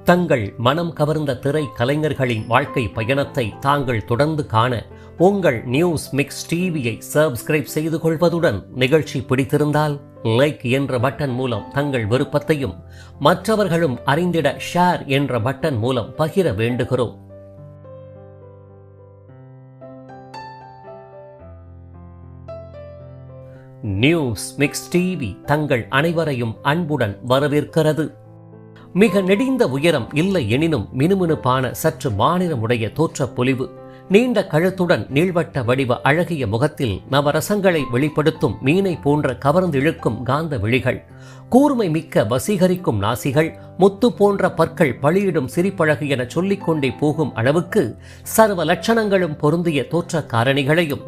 தங்கள் மனம் கவர்ந்த திரை கலைஞர்களின் வாழ்க்கை பயணத்தை தாங்கள் தொடர்ந்து காண உங்கள் நியூஸ் மிக்ஸ் டிவியை சப்ஸ்கிரைப் செய்து கொள்வதுடன் நிகழ்ச்சி பிடித்திருந்தால் லைக் என்ற பட்டன் மூலம் தங்கள் விருப்பத்தையும் மற்றவர்களும் அறிந்திட ஷேர் என்ற பட்டன் மூலம் பகிர வேண்டுகிறோம். நியூஸ் மிக்ஸ் டிவி தங்கள் அனைவரையும் அன்புடன் வரவேற்கிறது. மிக நெடிந்த உயரம் இல்லை எனினும் மினுமினுப்பான சற்று மாநிலமுடைய தோற்றப்பொலிவு, நீண்ட கழுத்துடன் நீள்வட்ட வடிவ அழகிய முகத்தில் நவரசங்களை வெளிப்படுத்தும் மீனை போன்ற கவர்ந்திழுக்கும் காந்த விழிகள், கூர்மை மிக்க வசீகரிக்கும் நாசிகள், முத்து போன்ற பற்கள், பலியிடும் சிரிப்பழகு என சொல்லிக்கொண்டே போகும் அளவுக்கு சர்வ லட்சணங்களும் பொருந்திய தோற்ற காரணிகளையும்,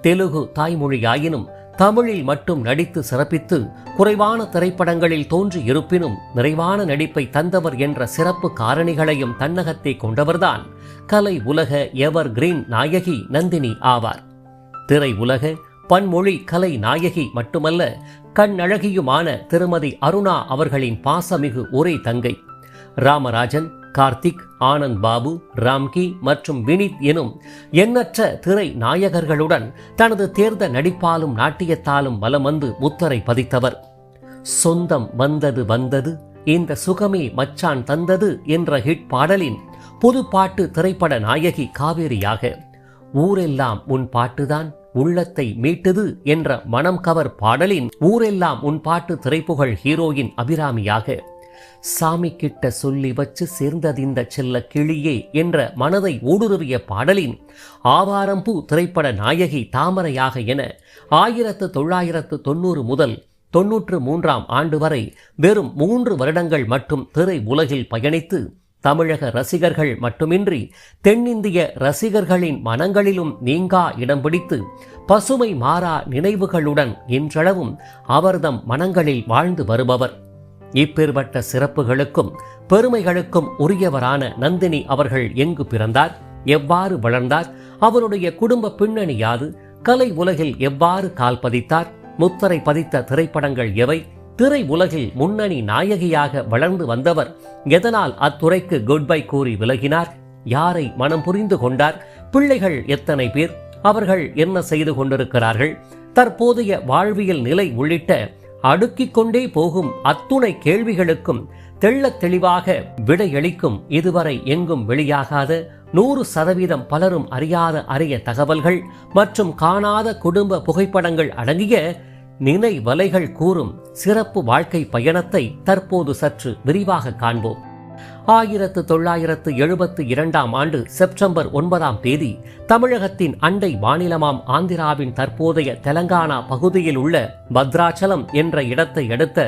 தெலுங்கு தாய்மொழியாயினும் தமிழில் மட்டும் நடித்து சிறப்பித்து குறைவான திரைப்படங்களில் தோன்றி இருப்பினும் நிறைவான நடிப்பை தந்தவர் என்ற சிறப்பு காரணிகளையும் தன்னகத்தே கொண்டவர்தான் கலை உலக எவர் கிரீன் நாயகி நந்தினி ஆவார். திரை உலக பன்மொழி கலை நாயகி மட்டுமல்ல, கண்ணழகியுமான திருமதி அருணா அவர்களின் பாசமிகு ஒரே தங்கை. ராமராஜன், கார்த்திக், ஆனந்த் பாபு, ராம்கி மற்றும் வினித் எனும் எண்ணற்ற திரை நாயகர்களுடன் தனது தேர்ந்த நடிப்பாலும் நாட்டியத்தாலும் வலம் வந்து முத்திரை பதித்தவர். சொந்தம் வந்தது வந்தது, இந்த சுகமே மச்சான் தந்தது என்ற ஹிட் பாடலின் புது பாட்டு திரைப்பட நாயகி காவேரியாக, ஊரெல்லாம் உன் பாட்டுதான் உள்ளத்தை மீட்டுது என்ற மனம் கவர் பாடலின் ஊரெல்லாம் உன் பாட்டு திரைப்புகழ் ஹீரோயின் அபிராமியாக, சாமி கிட்ட சொல்லி வச்சு சேர்ந்ததிந்த செல்ல கிளியே என்ற மனதை ஊடுருவிய பாடலின் ஆவாரம்பூ திரைப்பட நாயகி தாமரையாக என 1990 முதல் 93ஆம் ஆண்டு வரை வெறும் 3 வருடங்கள் மட்டும் திரை உலகில் பயணித்து தமிழக ரசிகர்கள் மட்டுமின்றி தென்னிந்திய ரசிகர்களின் மனங்களிலும் நீங்கா இடம் பிடித்து பசுமை மாறா நினைவுகளுடன் இன்றளவும் அவர்தம் மனங்களில் வாழ்ந்து வருபவர். இப்பேற்பட்ட சிறப்புகளுக்கும் பெருமைகளுக்கும் உரியவரான நந்தினி அவர்கள் எங்கு பிறந்தார், எவ்வாறு வளர்ந்தார், அவருடைய குடும்ப பின்னணி யாது, கலை உலகில் எவ்வாறு கால் பதித்தார், முத்திரை பதித்த திரைப்படங்கள் எவை, திரை உலகில் முன்னணி நாயகியாக வளர்ந்து வந்தவர் எதனால் அத்துறைக்கு குட் பை கூறி விலகினார், யாரை மனம் புரிந்து கொண்டார், பிள்ளைகள் எத்தனை பேர், அவர்கள் என்ன செய்து கொண்டிருக்கிறார்கள், தற்போதைய வாழ்வியல் நிலை உள்ளிட்ட அடுக்கிக் கொண்டே போகும் அத்துணை கேள்விகளுக்கும் தெள்ளத் தெளிவாக விடையளிக்கும் இதுவரை எங்கும் வெளியாகாத 100% பலரும் அறியாத அரிய தகவல்கள் மற்றும் காணாத குடும்ப புகைப்படங்கள் அடங்கிய நினைவலைகள் கூறும் சிறப்பு வாழ்க்கை பயணத்தை தற்போது சற்று விரிவாக காண்போம். 1972ஆம் ஆண்டு செப்டம்பர் 9ஆம் தேதி தமிழகத்தின் அண்டை மாநிலமாம் ஆந்திராவின் தற்போதைய தெலங்கானா பகுதியில் உள்ள பத்ராச்சலம் என்ற இடத்தை அடுத்த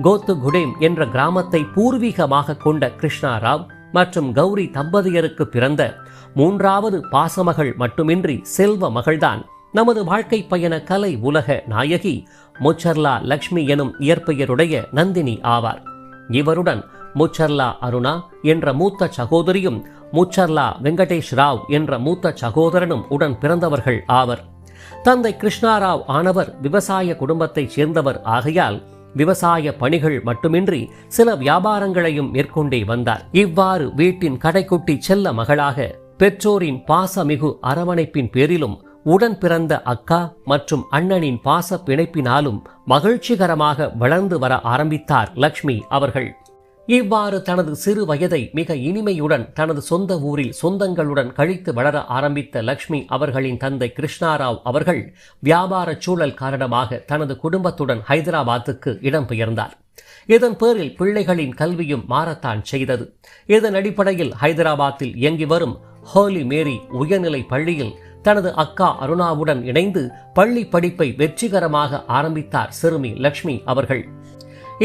கோத்துகுடேம் என்ற கிராமத்தை பூர்வீகமாக கொண்ட கிருஷ்ணாராவ் மற்றும் கௌரி தம்பதியருக்கு பிறந்த 3வது பாசமகள் மட்டுமின்றி செல்வ மகள்தான் நமது வாழ்க்கை பயண கலை உலக நாயகி முச்சர்லா லக்ஷ்மி எனும் இயற்பெயருடைய நந்தினி ஆவார். இவருடன் முச்சர்லா அருணா என்ற மூத்த சகோதரியும் முச்சர்லா வெங்கடேஷ் ராவ் என்ற மூத்த சகோதரனும் உடன் பிறந்தவர்கள் ஆவர். தந்தை கிருஷ்ணாராவ் ஆனவர் விவசாய குடும்பத்தைச் சேர்ந்தவர் ஆகையால் விவசாய பணிகள் மட்டுமின்றி சில வியாபாரங்களையும் மேற்கொண்டே வந்தார். இவ்வாறு வீட்டின் கடைக்குட்டி செல்ல மகளாக பெற்றோரின் பாசமிகு அரவணைப்பின் பேரிலும் உடன் பிறந்த அக்கா மற்றும் அண்ணனின் பாச பிணைப்பினாலும் மகிழ்ச்சிகரமாக வளர்ந்து வர ஆரம்பித்தார் லக்ஷ்மி அவர்கள். இவ்வாறு தனது சிறு வயதை மிக இனிமையுடன் தனது சொந்த ஊரில் சொந்தங்களுடன் கழித்து வளர ஆரம்பித்த லக்ஷ்மி அவர்களின் தந்தை கிருஷ்ணாராவ் அவர்கள் வியாபார சூழல் காரணமாக தனது குடும்பத்துடன் ஹைதராபாத்துக்கு இடம்பெயர்ந்தார். இதன் பேரில் பிள்ளைகளின் கல்வியும் மாறத்தான் செய்தது. இதன் அடிப்படையில் ஹைதராபாத்தில் இயங்கி வரும் ஹோலி மேரி உயர்நிலை பள்ளியில் தனது அக்கா அருணாவுடன் இணைந்து பள்ளி படிப்பை வெற்றிகரமாக ஆரம்பித்தார் சிறுமி லக்ஷ்மி அவர்கள்.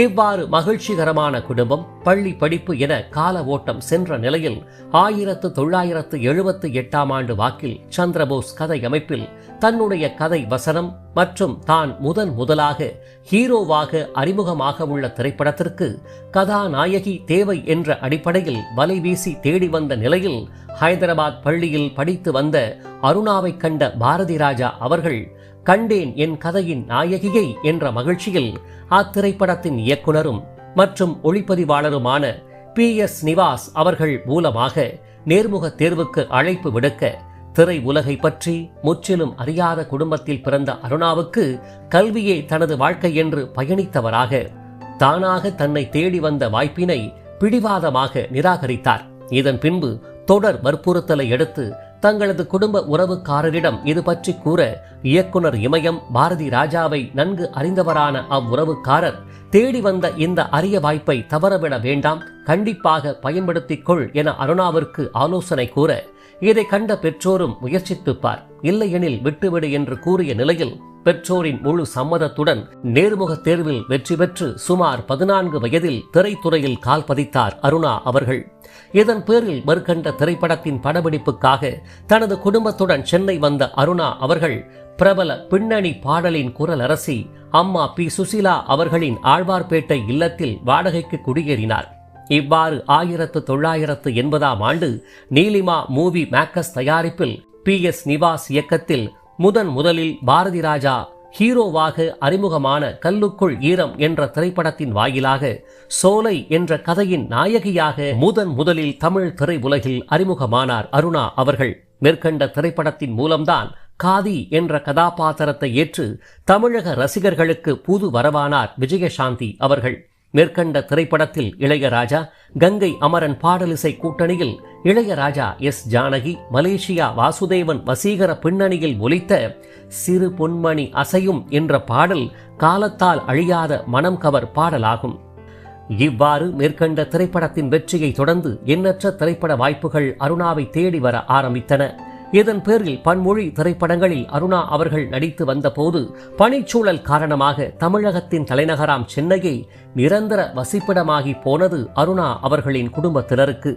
இவ்வாறு மகிழ்ச்சிகரமான குடும்பம், பள்ளி படிப்பு என கால ஓட்டம் சென்ற நிலையில் 1978ஆம் ஆண்டு வாக்கில் சந்திரபோஸ் கதை அமைப்பில் தன்னுடைய கதை வசனம் மற்றும் தான் முதலாக ஹீரோவாக அறிமுகமாக உள்ள திரைப்படத்திற்கு கதாநாயகி தேவை என்ற அடிப்படையில் வலை வீசி தேடி வந்த நிலையில் ஹைதராபாத் பள்ளியில் படித்து வந்த அருணாவை கண்ட பாரதி ராஜா அவர்கள் கண்டேன் என் கதையின் நாயகியை என்ற மகிழ்ச்சியில் அத்திரைப்படத்தின் இயக்குனரும் மற்றும் ஒளிப்பதிவாளருமான PS நிவாஸ் அவர்கள் மூலமாக நேர்முக தேர்வுக்கு அழைப்பு விடுக்க திரை உலகை பற்றி முற்றிலும் அறியாத குடும்பத்தில் பிறந்த அருணாவுக்கு கல்வியே தனது வாழ்க்கை என்று பயணித்தவராக தானாக தன்னை தேடி வந்த வாய்ப்பினை பிடிவாதமாக நிராகரித்தார். இதன் பின்பு தொடர் வற்புறுத்தலை எடுத்து தங்களது குடும்ப உறவுக்காரரிடம் இது பற்றி கூற இயக்குனர் இமயம் பாரதி ராஜாவை நன்கு அறிந்தவரான அவ்வுறவுக்காரர் தேடி வந்த இந்த அரிய வாய்ப்பை தவறவிட வேண்டாம், கண்டிப்பாக பயன்படுத்திக் கொள் என அருணாவிற்கு ஆலோசனை கூற இதை கண்ட பெற்றோரும் முயற்சித்துப்பார், இல்லையெனில் விட்டுவிடு என்று கூறிய நிலையில் பெற்றோரின் முழு சம்மதத்துடன் நேர்முக தேர்வில் வெற்றி பெற்று சுமார் 14 வயதில் திரைத்துறையில் கால் பதித்தார் அருணா அவர்கள். இதன் பேரில் மேற்கண்ட திரைப்படத்தின் படப்பிடிப்புக்காக தனது குடும்பத்துடன் சென்னை வந்த அருணா அவர்கள் பிரபல பின்னணி பாடலின் குரலரசி அம்மா பி. சுசீலா அவர்களின் ஆழ்வார்பேட்டை இல்லத்தில் வாடகைக்கு குடியேறினார். இவ்வாறு 1980ஆம் ஆண்டு நீலிமா மூவி மேக்கர்ஸ் தயாரிப்பில் PS நிவாஸ் இயக்கத்தில் முதலில் பாரதி ராஜா ஹீரோவாக அறிமுகமான கல்லுக்குள் ஈரம் என்ற திரைப்படத்தின் வாயிலாக சோலை என்ற கதையின் நாயகியாக முதலில் தமிழ் திரை உலகில் அறிமுகமானார் அருணா அவர்கள். மேற்கண்ட திரைப்படத்தின் மூலம்தான் காதி என்ற கதாபாத்திரத்தை ஏற்று தமிழக ரசிகர்களுக்கு புது வரவானார் விஜயசாந்தி அவர்கள். மேற்கண்ட திரைப்படத்தில் இளையராஜா கங்கை அமரன் பாடலிசை கூட்டணியில் இளையராஜா S. ஜானகி, மலேசியா வாசுதேவன் வசீகர பின்னணியில் ஒலித்த சிறு பொன்மணி அசையும் என்ற பாடல் காலத்தால் அழியாத மனம் கவர் பாடலாகும். இவ்வாறு மேற்கண்ட திரைப்படத்தின் வெற்றியை தொடர்ந்து எண்ணற்ற திரைப்பட வாய்ப்புகள் அருணாவை தேடி வர ஆரம்பித்தன. இதன் பேரில் பன்மொழி திரைப்படங்களில் அருணா அவர்கள் நடித்து வந்தபோது பணிச்சூழல் காரணமாக தமிழகத்தின் தலைநகராம் சென்னையை நிரந்தர வசிப்பிடமாகி போனது அருணா அவர்களின் குடும்பத்தினருக்கு.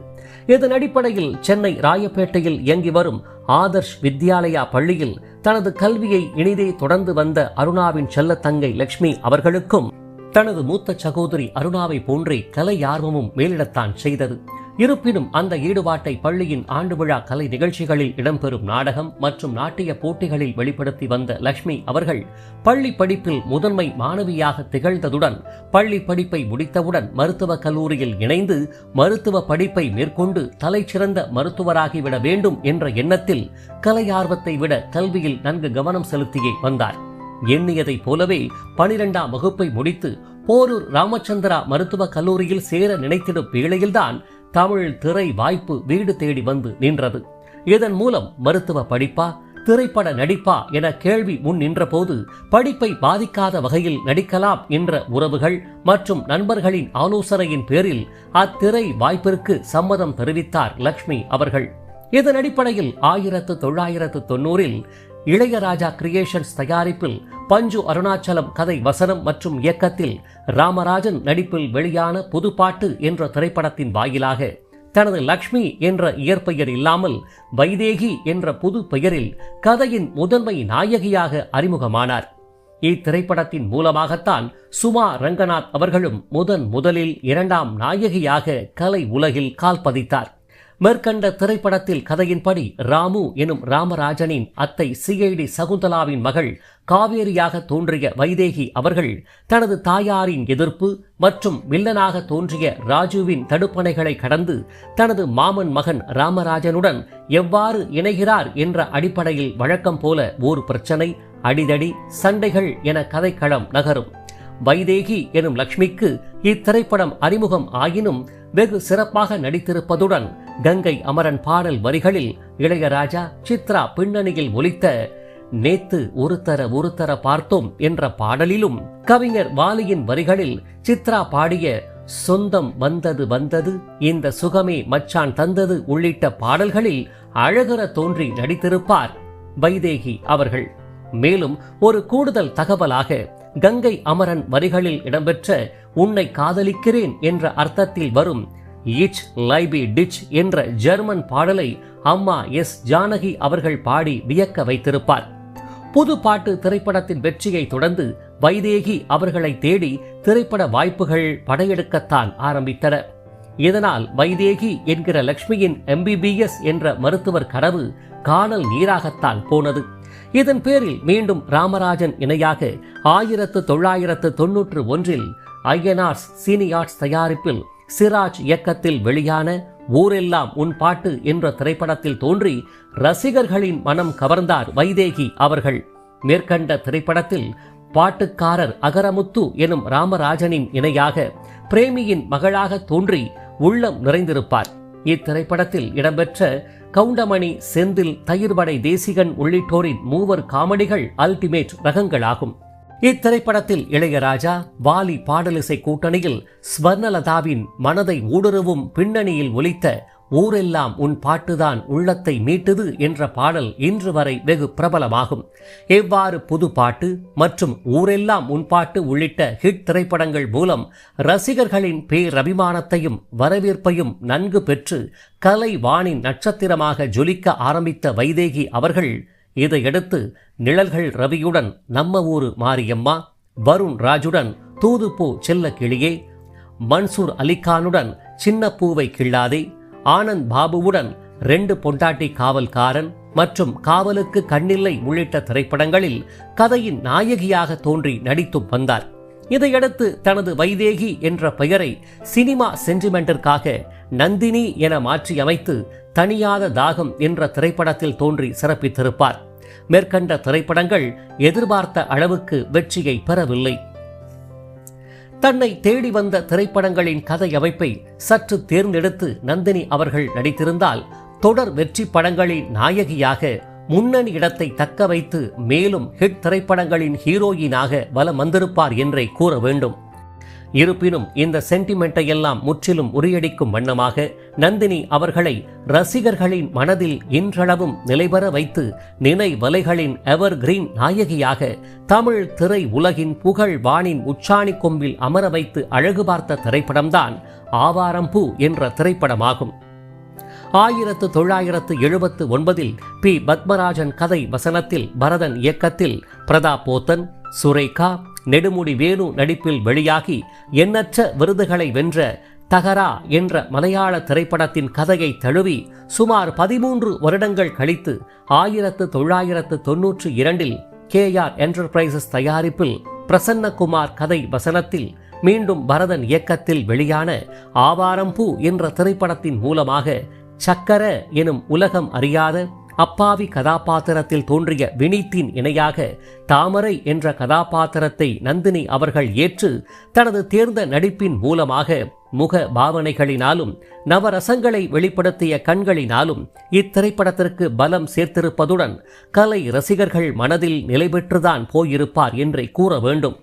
இதன் அடிப்படையில் சென்னை ராயப்பேட்டையில் இயங்கி வரும் ஆதர்ஷ் வித்யாலயா பள்ளியில் தனது கல்வியை இனிதே தொடர்ந்து வந்த அருணாவின் செல்ல தங்கை லட்சுமி அவர்களுக்கும் தனது மூத்த சகோதரி அருணாவை போன்றே கலை ஆர்வமும் மேலிடத்தான் செய்தது. இருப்பினும் அந்த ஈடுபாட்டை பள்ளியின் ஆண்டு விழா கலை நிகழ்ச்சிகளில் இடம்பெறும் நாடகம் மற்றும் நாட்டிய போட்டிகளில் வெளிப்படுத்தி வந்த லட்சுமி அவர்கள் பள்ளி படிப்பில் முதன்மை மாணவியாக திகழ்ந்ததுடன் பள்ளி படிப்பை முடித்தவுடன் மருத்துவக் கல்லூரியில் இணைந்து மருத்துவ படிப்பை மேற்கொண்டு தலைச்சிறந்த மருத்துவராகிவிட வேண்டும் என்ற எண்ணத்தில் கலை ஆர்வத்தை விட கல்வியில் நன்கு கவனம் செலுத்தியே வந்தார். எண்ணியதைப் போலவே 12ஆம் வகுப்பை முடித்து போரூர் ராமச்சந்திரா மருத்துவக் கல்லூரியில் சேர நினைத்திடும் வேளையில்தான் தமிழ் திரை வாய்ப்பு வீடு தேடி வந்து நின்றது. இதன் மூலம் மருத்துவ படிப்பா திரைப்பட நடிப்பா என கேள்வி முன் நின்ற போது படிப்பை பாதிக்காத வகையில் நடிக்கலாம் என்ற உறவுகள் மற்றும் நண்பர்களின் ஆலோசனையின் பேரில் அத்திரை வாய்ப்பிற்கு சம்மதம் தெரிவித்தார் லட்சுமி அவர்கள். இதன் அடிப்படையில் 1990இல் இளையராஜா கிரியேஷன்ஸ் தயாரிப்பில் பஞ்சு அருணாச்சலம் கதை வசனம் மற்றும் இயக்கத்தில் ராமராஜன் நடிப்பில் வெளியான புதுப்பாட்டு என்ற திரைப்படத்தின் வாயிலாக தனது லக்ஷ்மி என்ற இயற்பெயர் இல்லாமல் வைதேகி என்ற புது பெயரில் கதையின் முதன்மை நாயகியாக அறிமுகமானார். இத்திரைப்படத்தின் மூலமாகத்தான் சுமா ரங்கநாத் அவர்களும் முதலில் 2ஆம் நாயகியாக கலை உலகில் கால் பதித்தார். மேற்கண்ட திரைப்படத்தில் கதையின்படி ராமு எனும் ராமராஜனின் அத்தை CID சகுந்தலாவின் மகள் காவேரியாக தோன்றிய வைதேகி அவர்கள் தனது தாயாரின் எதிர்ப்பு மற்றும் வில்லனாக தோன்றிய ராஜுவின் தடுப்பணைகளை கடந்து தனது மாமன் மகன் ராமராஜனுடன் எவ்வாறு இணைகிறார் என்ற அடிப்படையில் வழக்கம் போல ஓர் பிரச்சனை, அடிதடி, சண்டைகள் என கதைக்களம் நகரும். வைதேகி எனும் லட்சுமிக்கு இத்திரைப்படம் அறிமுகம் ஆயினும் வெகு சிறப்பாக நடித்திருப்பதுடன் கங்கை அமரன் பாடல் வரிகளில் இளையராஜா சித்ரா பின்னணியில் ஒலித்த நேத்து ஒருத்தர பார்த்தோம் என்ற பாடலிலும் கவிஞர் வாலியின் வரிகளில் சித்ரா பாடிய சொந்தம் வந்தது இந்த சுகமே மச்சான் தந்தது உள்ளிட்ட பாடல்களில் அழகர தோன்றி நடித்திருப்பார் வைதேகி அவர்கள். மேலும் ஒரு கூடுதல் தகவலாக கங்கை அமரன் வரிகளில் இடம்பெற்ற உன்னை காதலிக்கிறேன் என்ற அர்த்தத்தில் வரும் ஈச் லைபி டிச் என்ற ஜெர்மன் பாடலை அம்மா S. ஜானகி அவர்கள் பாடி வியக்க வைத்திருப்பார். புது பாட்டு திரைப்படத்தின் வெற்றியை தொடர்ந்து வைதேகி அவர்களை தேடி திரைப்பட வாய்ப்புகள் படையெடுக்கத்தான் ஆரம்பித்தன. இதனால் வைதேகி என்கிற லட்சுமியின் MBBS என்ற மருத்துவர் கனவு காணல் நீராகத்தான் போனது. இதன் பேரில் மீண்டும் ராமராஜன் இணையாக 1991இல் INARS சினி ஆர்ட்ஸ் தயாரிப்பில் சிராஜ் இயக்கத்தில் வெளியான ஊரெல்லாம் உன் பாட்டு என்ற திரைப்படத்தில் தோன்றி ரசிகர்களின் மனம் கவர்ந்தார் வைதேகி அவர்கள். மேற்கண்ட திரைப்படத்தில் பாட்டுக்காரர் அகரமுத்து எனும் ராமராஜனின் இணையாக பிரேமியின் மகளாக தோன்றி உள்ளம் நிறைந்திருப்பார். இத்திரைப்படத்தில் இடம்பெற்ற கவுண்டமணி, செந்தில், தயிர்வடை தேசிகன் உள்ளிட்டோரின் மூவர் காமெடிகள் அல்டிமேட் ரகங்களாகும். இத்திரைப்படத்தில் இளையராஜா, வாலி பாடலிசை கூட்டணியில் ஸ்வர்ணலதாவின் மனதை ஊடுருவும் பின்னணியில் ஒலித்த ஊரெல்லாம் உன் பாட்டுதான் உள்ளத்தை மீட்டுது என்ற பாடல் இன்று வரை வெகு பிரபலமாகும். எவ்வாறு புது பாட்டு மற்றும் ஊரெல்லாம் உன் பாட்டு உள்ளிட்ட ஹிட் திரைப்படங்கள் மூலம் ரசிகர்களின் பேரபிமானத்தையும் வரவேற்பையும் நன்கு பெற்று கலை வானின் நட்சத்திரமாக ஜொலிக்க ஆரம்பித்த வைதேகி அவர்கள் இதையடுத்து நிழல்கள் ரவியுடன் நம்ம ஊரு மாரியம்மா, வருண் ராஜுடன் தூதுப்பூ செல்ல கிளியே, மன்சூர் அலிகானுடன் சின்ன பூவை கிள்ளாதே, ஆனந்த் பாபுவுடன் 2 பொண்டாட்டி காவல்காரன் மற்றும் காவலுக்கு கண்ணில்லை உள்ளிட்ட திரைப்படங்களில் கதையின் நாயகியாக தோன்றி நடித்தும் வந்தார். இதையடுத்து தனது வைதேகி என்ற பெயரை சினிமா சென்டிமெண்டிற்காக நந்தினி என மாற்றியமைத்து தனியாத தாகம் என்ற திரைப்படத்தில் தோன்றி சிறப்பித்திருப்பார். மேற்கண்ட திரைப்படங்கள் எதிர்பார்த்த அளவுக்கு வெற்றியை பெறவில்லை. தன்னை தேடி வந்த திரைப்படங்களின் கதை அமைப்பை சற்று தேர்ந்தெடுத்து நந்தினி அவர்கள் நடித்திருந்தால் தொடர் வெற்றி படங்களின் நாயகியாக முன்னணி இடத்தை தக்க வைத்து மேலும் ஹிட் திரைப்படங்களின் ஹீரோயினாக வலம் வந்திருப்பார் என்றே கூற வேண்டும். இருப்பினும் இந்த சென்டிமெண்ட்டை எல்லாம் முற்றிலும் முறியடிக்கும் வண்ணமாக நந்தினி அவர்களை ரசிகர்களின் மனதில் இன்றளவும் நிலைபெற வைத்து நினைவலைகளின் எவர் கிரீன் நாயகியாக தமிழ் திரை உலகின் புகழ் வானின் உச்சாணி கொம்பில் அமர வைத்து அழகு பார்த்த திரைப்படம்தான் ஆவாரம்பூ என்ற திரைப்படமாகும். 1979 பி. பத்மராஜன் கதை வசனத்தில் பரதன் இயக்கத்தில் பிரதாப் போத்தன், சுரேகா, நெடுமுடி வேணு நடிப்பில் வெளியாகி எண்ணற்ற விருதுகளை வென்ற தகரா என்ற மலையாள திரைப்படத்தின் கதையை தழுவி சுமார் 13 வருடங்கள் கழித்து 1992 KR என்டர்பிரைசஸ் தயாரிப்பில் பிரசன்னகுமார் கதை வசனத்தில் மீண்டும் பரதன் இயக்கத்தில் வெளியான ஆவாரம்பூ என்ற திரைப்படத்தின் மூலமாக சக்கர எனும் உலகம் அறியாத அப்பாவி கதாபாத்திரத்தில் தோன்றிய வினீத்தின் இணையாக தாமரை என்ற கதாபாத்திரத்தை நந்தினி அவர்கள் ஏற்று தனது தேர்ந்த நடிப்பின் மூலமாக முக பாவனைகளினாலும் நவரசங்களை வெளிப்படுத்திய கண்களினாலும் இத்திரைப்படத்திற்கு பலம் சேர்த்திருப்பதுடன் கலை ரசிகர்கள் மனதில் நிலை பெற்றுதான் போயிருப்பார் என்றே கூற வேண்டும்.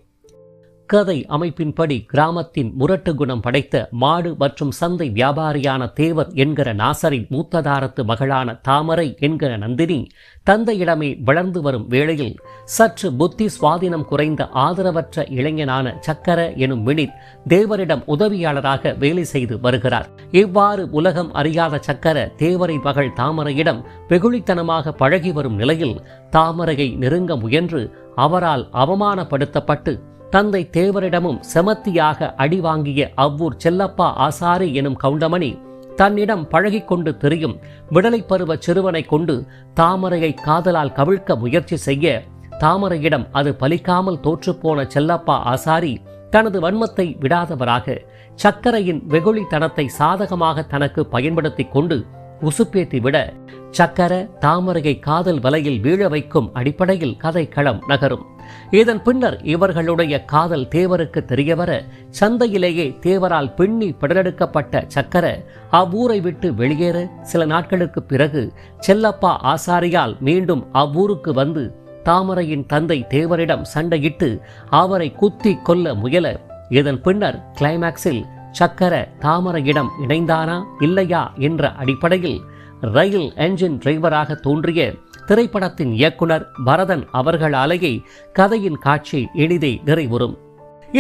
கதை அமைப்பின்படி கிராமத்தின் முரட்டு குணம் படைத்த மாடு மற்றும் சந்தை வியாபாரியான தேவர் என்கிற நாசரின் மூத்ததாரத்து மகளான தாமரை என்கிற நந்தினி தந்தையிடமே வளர்ந்து வரும் வேளையில் சற்று புத்தி சுவாதீனம் குறைந்த ஆதரவற்ற இளைஞனான சக்கர எனும் வினித் தேவரிடம் உதவியாளராக வேலை செய்து வருகிறார். இவ்வாறு உலகம் அறியாத சக்கர தேவரின் மகள் தாமரையிடம் வெகுளித்தனமாக பழகி வரும் நிலையில் தாமரையை நெருங்க முயன்று அவரால் அவமானப்படுத்தப்பட்டு தந்தை தேவரிடமும் செமத்தியாக அடி வாங்கிய அவ்வூர் செல்லப்பா ஆசாரி எனும் கவுண்டமணி தன்னிடம் பழகிக்கொண்டு திரியும் விடலை பருவ சிறுவனை கொண்டு தாமரையை காதலால் கவிழ்க்க முயற்சி செய்ய தாமரையிடம் அது பலிக்காமல் தோற்றுப்போன செல்லப்பா ஆசாரி தனது வன்மத்தை விடாதவராக சக்கரையின் வெகுளித்தனத்தை சாதகமாக தனக்கு பயன்படுத்தி கொண்டு உசுப்பேத்தி விட சக்கர தாமரையை காதல் வலையில் வீழ வைக்கும் அடிப்படையில் கதைக்களம் நகரும். இதன் பின்னர் இவர்களுடைய காதல் தேவருக்கு தெரியவர சந்தையிலேயே தேவரால் பின்னி பிடலெடுக்கப்பட்ட சக்கர அவ்வூரை விட்டு வெளியேற சில நாட்களுக்கு பிறகு செல்லப்பா ஆசாரியால் மீண்டும் அவ்வூருக்கு வந்து தாமரையின் தந்தை தேவரிடம் சண்டையிட்டு அவரை குத்தி கொல்ல முயல இதன் பின்னர் கிளைமாக்ஸில் சக்கர தாமரையிடம் இணைந்தானா இல்லையா என்ற அடிப்படையில் ரயில் என்ஜின் டிரைவராக தோன்றிய திரைப்படத்தின் இயக்குனர் பரதன் அவர்களாலேயே கதையின் காட்சி எளிதே நிறைவுறும்.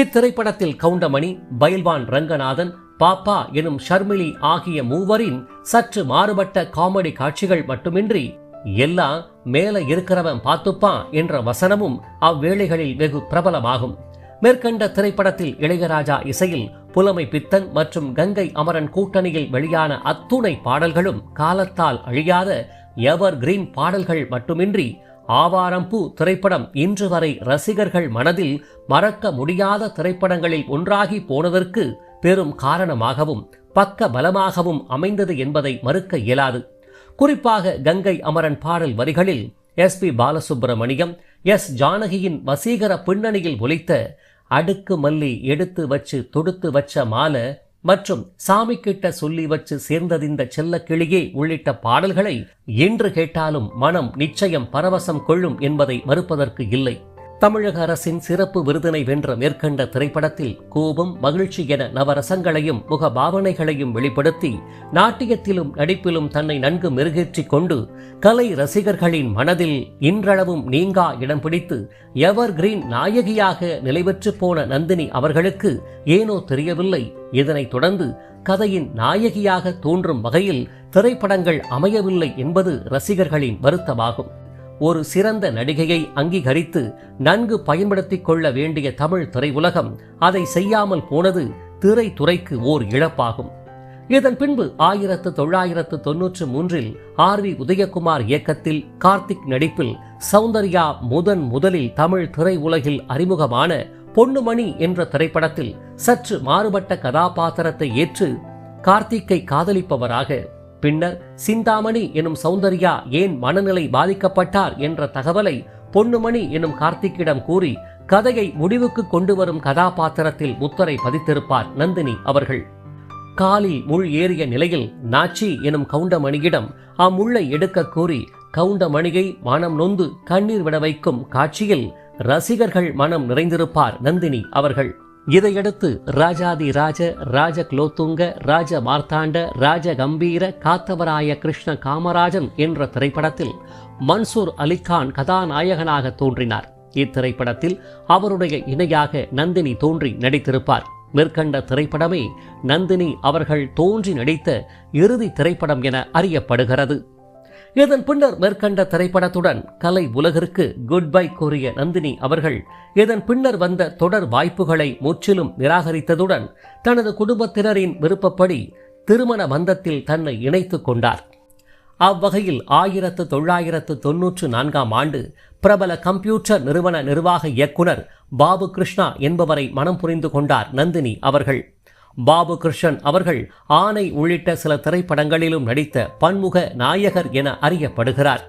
இத்திரைப்படத்தில் கவுண்டமணி, பயில்வான் ரங்கநாதன், பாப்பா எனும் ஷர்மிளி ஆகிய மூவரின் சற்று மாறுபட்ட காமெடி காட்சிகள் மட்டுமின்றி எல்லாம் மேல இருக்கிறவன் பார்த்துப்பான் என்ற வசனமும் அவ்வேளைகளில் வெகு பிரபலமாகும். மேற்கண்ட திரைப்படத்தில் இளையராஜா இசையில் புலமை பித்தன் மற்றும் கங்கை அமரன் கூட்டணியில் வெளியான அத்துணை பாடல்களும் காலத்தால் அழியாத எவர் கிரீன் பாடல்கள் மட்டுமின்றி ஆவாரம்பூ திரைப்படம் இன்று வரை ரசிகர்கள் மனதில் மறக்க முடியாத திரைப்படங்களில் ஒன்றாகி போனதற்கு பெரும் காரணமாகவும் பக்க பலமாகவும் அமைந்தது என்பதை மறுக்க இயலாது. குறிப்பாக கங்கை அமரன் பாடல் வரிகளில் SP பாலசுப்பிரமணியம், S ஜானகியின் வசீகர பின்னணியில் ஒலித்த அடுக்கு மல்லி எடுத்து வச்சு தொடுத்து வச்ச மாலை மற்றும் சாமி கிட்ட சொல்லி வச்சு சேர்ந்ததிந்த செல்ல கிளியே உள்ளிட்ட பாடல்களை என்று கேட்டாலும் மனம் நிச்சயம் பரவசம் கொள்ளும் என்பதை மறுப்பதற்கு இல்லை. தமிழக அரசின் சிறப்பு விருதினை வென்ற மேற்கண்ட திரைப்படத்தில் கோபம், மகிழ்ச்சி என நவரசங்களையும் முக பாவனைகளையும் வெளிப்படுத்தி நாட்டியத்திலும் நடிப்பிலும் தன்னை நன்கு மெருகேற்றிக் கொண்டு கலை ரசிகர்களின் மனதில் இன்றளவும் நீங்கா இடம் பிடித்து எவர் கிரீன் நாயகியாக நிலைபெற்று போன நந்தினி அவர்களுக்கு ஏனோ தெரியவில்லை, இதனைத் தொடர்ந்து கதையின் நாயகியாக தோன்றும் வகையில் திரைப்படங்கள் அமையவில்லை என்பது ரசிகர்களின் வருத்தமாகும். ஒரு சிறந்த நடிகையை அங்கீகரித்து நன்கு பயன்படுத்திக் கொள்ள வேண்டிய தமிழ் திரையுலகம் அதை செய்யாமல் போனது திரைத்துறைக்கு ஓர் இழப்பாகும். இதன் பின்பு 1993 RV உதயகுமார் இயக்கத்தில் கார்த்திக் நடிப்பில் சௌந்தர்யா முதலில் தமிழ் திரையுலகில் அறிமுகமான பொன்னுமணி என்ற திரைப்படத்தில் சற்று மாறுபட்ட கதாபாத்திரத்தை ஏற்று கார்த்திக்கை காதலிப்பவராக, பின்னர் சிந்தாமணி எனும் சௌந்தர்யா ஏன் மனநிலை பாதிக்கப்பட்டார் என்ற தகவலை பொன்னுமணி எனும் கார்த்திக்கிடம் கூறி கதையை முடிவுக்கு கொண்டு வரும் கதாபாத்திரத்தில் முத்திரை பதித்திருப்பார் நந்தினி அவர்கள். காலில் முள் ஏறிய நிலையில் நாச்சி எனும் கவுண்டமணியிடம் அம்முள்ளை எடுக்க கூறி கவுண்டமணியை மனம் நொந்து கண்ணீர் விட வைக்கும் காட்சியில் ரசிகர்கள் மனம் நிறைந்திருப்பார் நந்தினி அவர்கள். இதையடுத்து ராஜாதி ராஜ, ராஜ குலோத்துங்க, ராஜ மார்த்தாண்ட, ராஜ கம்பீர, காத்தவராய கிருஷ்ண காமராஜன் என்ற திரைப்படத்தில் மன்சூர் அலிகான் கதாநாயகனாக தோன்றினார். இத்திரைப்படத்தில் அவருடைய இணையாக நந்தினி தோன்றி நடித்திருப்பார். மேற்கண்ட திரைப்படமே நந்தினி அவர்கள் தோன்றி நடித்த இறுதி திரைப்படம் என அறியப்படுகிறது. இதன் பின்னர் மேற்கண்ட திரைப்படத்துடன் கலை உலகிற்கு குட் பை கூறிய நந்தினி அவர்கள் இதன் பின்னர் வந்த தொடர் வாய்ப்புகளை முற்றிலும் நிராகரித்ததுடன் தனது குடும்பத்தினரின் விருப்பப்படி திருமண பந்தத்தில் தன்னை இணைத்துக் கொண்டார். அவ்வகையில் 1994 பிரபல கம்ப்யூட்டர் நிறுவன நிர்வாக இயக்குனர் பாபு கிருஷ்ணா என்பவரை மனம் புரிந்து கொண்டார் நந்தினி அவர்கள். பாபு கிருஷ்ணன் அவர்கள் ஆனை உள்ளிட்ட சில திரைப்படங்களிலும் நடித்த பன்முக நாயகர் என அறியப்படுகிறார்.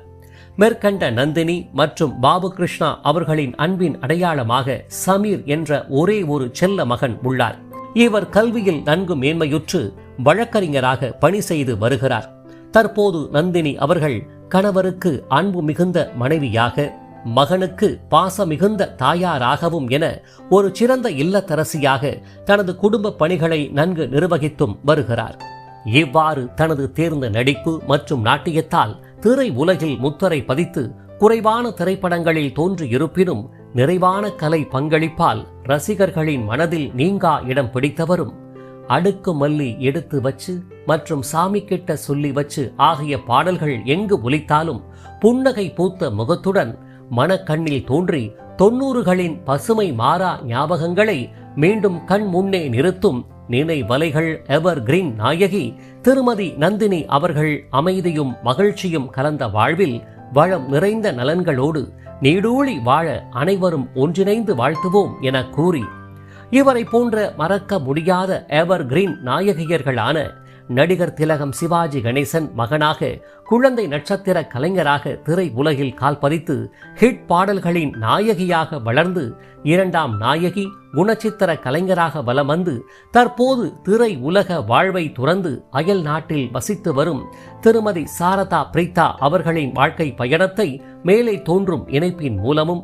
மேற்கண்ட நந்தினி மற்றும் பாபு கிருஷ்ணா அவர்களின் அன்பின் அடையாளமாக சமீர் என்ற ஒரே ஒரு செல்ல மகன் உள்ளார். இவர் கல்வியில் நன்கு மேன்மையுற்று வழக்கறிஞராக பணி செய்து வருகிறார். தற்போது நந்தினி அவர்கள் கணவருக்கு அன்பு மிகுந்த மனைவியாக, மகனுக்கு பாச மிகுந்த தாயாராகவும் என ஒரு சிறந்த இல்லத்தரசியாக தனது குடும்ப பணிகளை நன்கு நிர்வகித்தும் வருகிறார். இவ்வாறு தனது தேர்ந்த நடிப்பு மற்றும் நாட்டியத்தால் திரை உலகில் முத்திரை பதித்து குறைவான திரைப்படங்களில் தோன்றியிருப்பினும் நிறைவான கலை பங்களிப்பால் ரசிகர்களின் மனதில் நீங்கா இடம் பிடித்தவரும் அடுக்கு மல்லி எடுத்து வச்சு மற்றும் சாமி கிட்ட சொல்லி வச்சு ஆகிய பாடல்கள் எங்கு ஒலித்தாலும் புன்னகை பூத்த முகத்துடன் மனக்கண்ணில் தோன்றி 90களின் பசுமை மாறா ஞாபகங்களை மீண்டும் கண் முன்னே நிறுத்தும் நினைவலைகள் எவர் கிரீன் நாயகி திருமதி நந்தினி அவர்கள் அமைதியும் மகிழ்ச்சியும் கலந்த வாழ்வில் வளம் நிறைந்த நலன்களோடு நீடூழி வாழ அனைவரும் ஒன்றிணைந்து வாழ்த்துவோம் என கூறி இவரை போன்ற மறக்க முடியாத எவர் கிரீன் நாயகியர்களான நடிகர் திலகம் சிவாஜி கணேசன் மகனாக குழந்தை நட்சத்திர கலைஞராக திரை உலகில் கால் பதித்து ஹிட் பாடல்களின் நாயகியாக வளர்ந்து இரண்டாம் நாயகி குணச்சித்திர கலைஞராக வலம் வந்து தற்போது திரை உலக வாழ்வை துறந்து அயல் நாட்டில் வசித்து வரும் திருமதி சாரதா பிரீதா அவர்களின் வாழ்க்கை பயணத்தை மேலே தோன்றும் இணைப்பின் மூலமும்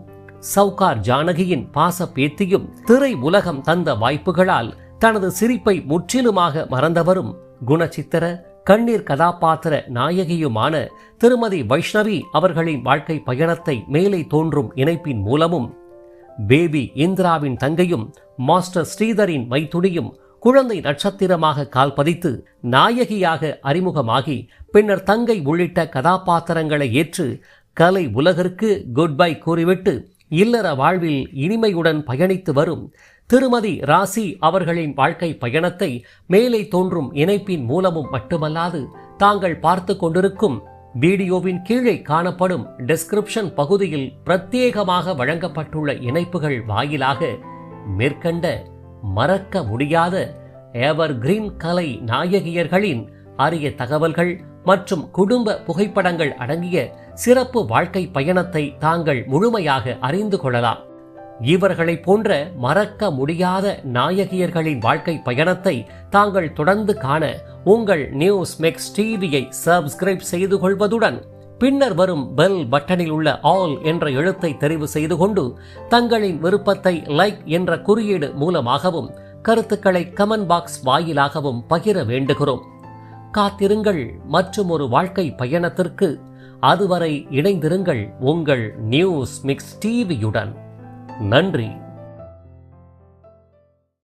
சவுகார் ஜானகியின் பாச பேத்தியும் திரை உலகம் தந்த வாய்ப்புகளால் தனது சிரிப்பை முற்றிலுமாக மறந்தவரும் குணச்சித்திர கண்ணீர் கதாபாத்திர நாயகியுமான திருமதி வைஷ்ணவி அவர்களின் வாழ்க்கை பயணத்தை மேலே தோன்றும் இணைப்பின் மூலமும் பேபி இந்திராவின் தங்கையும் மாஸ்டர் ஸ்ரீதரின் மைத்துணியும் குழந்தை நட்சத்திரமாக கால் பதித்து நாயகியாக அறிமுகமாகி பின்னர் தங்கை உள்ளிட்ட கதாபாத்திரங்களை ஏற்று கலை உலகிற்கு குட் பை கூறிவிட்டு இல்லற வாழ்வில் இனிமையுடன் பயணித்து வரும் திருமதி ராசி அவர்களின் வாழ்க்கை பயணத்தை மேலே தோன்றும் இணைப்பின் மூலமும் மட்டுமல்லாது தாங்கள் பார்த்து கொண்டிருக்கும் வீடியோவின் கீழே காணப்படும் டெஸ்கிரிப்ஷன் பகுதியில் பிரத்யேகமாக வழங்கப்பட்டுள்ள இணைப்புகள் வாயிலாக மேற்கண்ட மறக்க முடியாத எவர் கிரீன் கலை நாயகியர்களின் அரிய தகவல்கள் மற்றும் குடும்ப புகைப்படங்கள் அடங்கிய சிறப்பு வாழ்க்கை பயணத்தை தாங்கள் முழுமையாக அறிந்து கொள்ளலாம். இவர்களை போன்ற மறக்க முடியாத நாயகியர்களின் வாழ்க்கை பயணத்தை தாங்கள் தொடர்ந்து காண உங்கள் நியூஸ் மிக்ஸ் டிவியை சப்ஸ்கிரைப் செய்து கொள்வதுடன் பின்னர் வரும் பெல் பட்டனில் உள்ள ஆல் என்ற எழுத்தை தெரிவு செய்து கொண்டு தங்களின் விருப்பத்தை லைக் என்ற குறியீடு மூலமாகவும் கருத்துக்களை கமெண்ட் பாக்ஸ் வாயிலாகவும் பகிர வேண்டுகிறோம். காத்திருங்கள் மற்றும் ஒரு வாழ்க்கை பயணத்திற்கு. அதுவரை இணைந்திருங்கள் உங்கள் நியூஸ் மிக்ஸ் டிவியுடன். நன்றி.